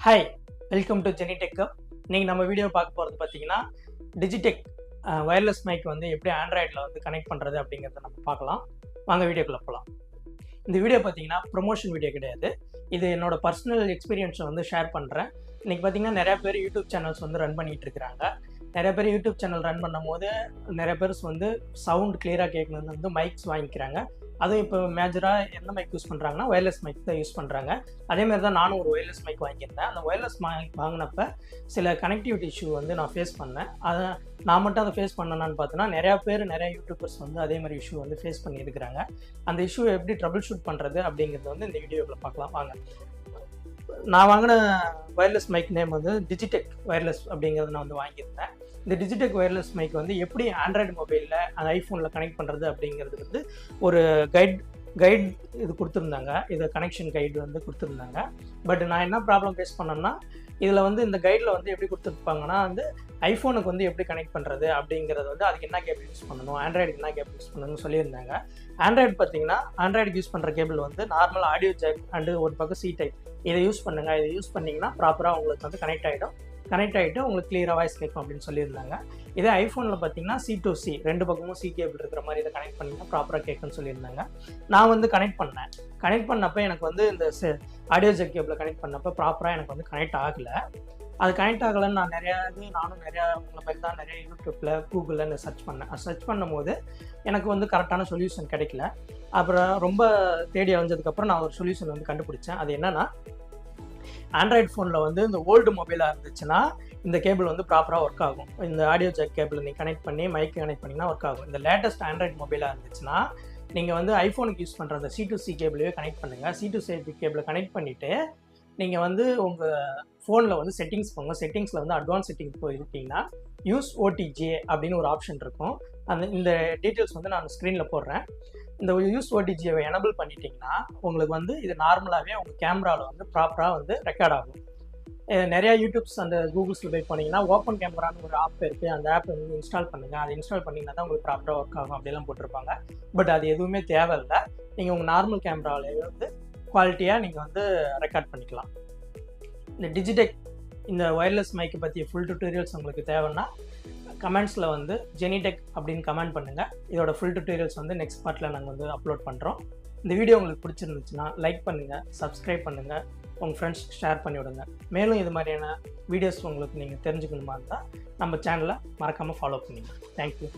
Hi, welcome to ஜெனிடெக். நீங்கள் நம்ம video பார்க்க போகிறது பார்த்தீங்கன்னா டிஜிடெக் வயர்லெஸ் மைக் வந்து எப்படி ஆண்ட்ராய்டில் வந்து கனெக்ட் பண்ணுறது அப்படிங்கிறத நம்ம பார்க்கலாம். வாங்க வீடியோக்குள்ளே போகலாம். இந்த வீடியோ பார்த்தீங்கன்னா ப்ரொமோஷன் வீடியோ கிடையாது. இது என்னோட பர்சனல் எக்ஸ்பீரியன்ஸை வந்து ஷேர் பண்ணுறேன். இன்றைக்கி பார்த்தீங்கன்னா நிறையா பேர் யூடியூப் சேனல்ஸ் வந்து ரன் பண்ணிகிட்டு இருக்கிறாங்க. நிறைய பேர் யூடியூப் சேனல் ரன் பண்ணும்போது நிறைய பேர் வந்து சவுண்ட் கிளியராக கேட்கணுன்னு வந்து மைக்ஸ் வாங்கிக்கிறாங்க. அதுவும் இப்போ மேஜராக எந்த மைக் யூஸ் பண்ணுறாங்கன்னா ஒயர்லெஸ் மைக் தான் யூஸ் பண்ணுறாங்க. அதேமாதிரி தான் நானும் ஒரு ஒயர்லெஸ் மைக் வாங்கியிருந்தேன். அந்த ஒயர்லெஸ் மைக் வாங்கினப்ப சில கனெக்டிவிட்டி இஷ்யூ வந்து நான் ஃபேஸ் பண்ணேன். அதை நான் மட்டும் அதை ஃபேஸ் பண்ணேன்னு பார்த்தோன்னா நிறையா யூடியூபர்ஸ் வந்து அதே மாதிரி இஷ்யூ வந்து ஃபேஸ் பண்ணியிருக்கிறாங்க. அந்த இஷ்யூவை எப்படி ட்ரபிள் ஷூட் பண்ணுறது அப்படிங்கிறது வந்து இந்த வீடியோவில் பார்க்கலாம் வாங்க. நான் வாங்கின ஒயர்லெஸ் மைக் நேம் வந்து டிஜிடெக் வயர்லெஸ் அப்படிங்கிறத நான் வந்து வாங்கியிருந்தேன். இந்த டிஜிடெக் வயர்லெஸ் மைக் வந்து எப்படி ஆண்ட்ராய்டு மொபைலில் அந்த ஐஃபோனில் கனெக்ட் பண்ணுறது அப்படிங்கிறது வந்து ஒரு கைட் இது கொடுத்துருந்தாங்க. இதை கனெக்ஷன் கைடு வந்து கொடுத்துருந்தாங்க. பட் நான் என்ன ப்ராப்ளம் ஃபேஸ் பண்ணேன்னா, இதில் வந்து இந்த கைடில் வந்து எப்படி கொடுத்துருப்பாங்கன்னா வந்து ஐஃபோனுக்கு வந்து எப்படி கனெக்ட் பண்ணுறது அப்படிங்கிறது வந்து அதுக்கு என்ன கேபிள் யூஸ் பண்ணணும், ஆண்ட்ராய்டுக்கு என்ன கேபிள் யூஸ் பண்ணணும்னு சொல்லியிருந்தாங்க. ஆண்ட்ராய்டு பார்த்தீங்கன்னா ஆண்ட்ராய்டுக்கு யூஸ் பண்ணுற கேபிள் வந்து நார்மல் ஆடியோ ஜாக் அண்டு ஒரு பக்கம் சி டைப். இதை யூஸ் பண்ணுங்கள். இதை யூஸ் பண்ணிங்கன்னா ப்ராப்பராக உங்களுக்கு வந்து கனெக்ட் ஆகிட்டு உங்களுக்கு கிளியராக வாய்ஸ் கேட்கும் அப்படின்னு சொல்லியிருந்தாங்க. இதே ஐஃபோனில் பார்த்தீங்கன்னா C2C ரெண்டு பக்கமும் சி கேபிள் இருக்கிற மாதிரி இதை கனெக்ட் பண்ணிங்கன்னா ப்ராப்பராக கேட்குன்னு சொல்லியிருந்தாங்க. நான் வந்து கனெக்ட் பண்ணப்போ எனக்கு வந்து இந்த ஆடியோ ஜாக் கேபிள் கனெக்ட் பண்ணப்போ ப்ராப்பராக எனக்கு வந்து கனெக்ட் ஆகலை. அது கனெக்ட் ஆகலைன்னு நான் நானும் நிறையா உங்களை மாதிரி தான் நிறைய யூடியூப்பில் கூகுளில் சர்ச் பண்ணும்போது எனக்கு வந்து கரெக்டான சொல்யூஷன் கிடைக்கல. அப்புறம் ரொம்ப தேடி அலைஞ்சதுக்கப்புறம் நான் ஒரு சொல்யூஷன் வந்து கண்டுபிடிச்சேன். அது என்னென்னா, ஆண்ட்ராய்டு ஃபோனில் வந்து இந்த ஓல்டு மொபைலாக இருந்துச்சுன்னா இந்த கேபிள் வந்து ப்ராப்பராக ஒர்க் ஆகும். இந்த ஆடியோ ஜாக் கேபிள் நீங்கள் கனெக்ட் பண்ணி மைக்கு கனெக்ட் பண்ணிங்கன்னா ஒர்க் ஆகும். இந்த லேட்டஸ்ட் ஆண்ட்ராய்டு மொபைலாக இருந்துச்சுன்னா நீங்கள் வந்து ஐஃபோனுக்கு யூஸ் பண்ணுற அந்த C2C கேபிளையே கனெக்ட் பண்ணுங்கள். C2C கேபிளை கனெக்ட் பண்ணிவிட்டு நீங்கள் வந்து உங்கள் ஃபோனில் வந்து செட்டிங்ஸ் போங்க. செட்டிங்ஸில் வந்து அட்வான்ஸ் செட்டிங்ஸ் போயிருக்கீங்கன்னா யூஸ் OTG அப்படின்னு ஒரு ஆப்ஷன் இருக்கும். இந்த டீட்டெயில்ஸ் வந்து நான் ஸ்க்ரீனில் போடுறேன். இந்த யூஸ் OTGயை எனபிள் பண்ணிட்டீங்கன்னா உங்களுக்கு வந்து இது நார்மலாகவே உங்கள் கேமராவில் வந்து ப்ராப்பராக வந்து ரெக்கார்ட் ஆகும். நிறையா யூடியூப்ஸ் அந்த கூகுள்ஸில் போய் போனீங்கன்னா ஓப்பன் கேமரான்னு ஒரு ஆப் இருக்குது. அந்த ஆப் வந்து இன்ஸ்டால் பண்ணுங்கள். அதை இன்ஸ்டால் பண்ணிங்கன்னா தான் உங்களுக்கு ப்ராப்பராக ஒர்க் ஆகும் அப்படிலாம் போட்டிருப்பாங்க. பட் அது எதுவுமே தேவையில்லை. நீங்கள் உங்கள் நார்மல் கேமராவிலேயே வந்து குவாலிட்டியாக நீங்கள் வந்து ரெக்கார்ட் பண்ணிக்கலாம். இந்த டிஜிடெக் இந்த ஒயர்லெஸ் மைக்கை பற்றிய ஃபுல் டியூட்டோரியல்ஸ் உங்களுக்கு தேவைன்னா கமெண்ட்ஸில் வந்து ஜெனிடெக் அப்படின்னு கமெண்ட் பண்ணுங்கள். இதோட ஃபுல் டியூட்டோரியல்ஸ் வந்து நெக்ஸ்ட் பார்ட்டில் நாங்கள் வந்து அப்லோட் பண்ணுறோம். இந்த வீடியோ உங்களுக்கு பிடிச்சிருந்துச்சுன்னா லைக் பண்ணுங்கள், சப்ஸ்கிரைப் பண்ணுங்கள், உங்கள் ஃப்ரெண்ட்ஸ்க்கு ஷேர் பண்ணிவிடுங்க. மேலும் இது மாதிரியான வீடியோஸ் உங்களுக்கு நீங்கள் தெரிஞ்சுக்கணுமா இருந்தால் நம்ம சேனலை மறக்காமல் ஃபாலோ பண்ணுங்கள். தேங்க்யூ.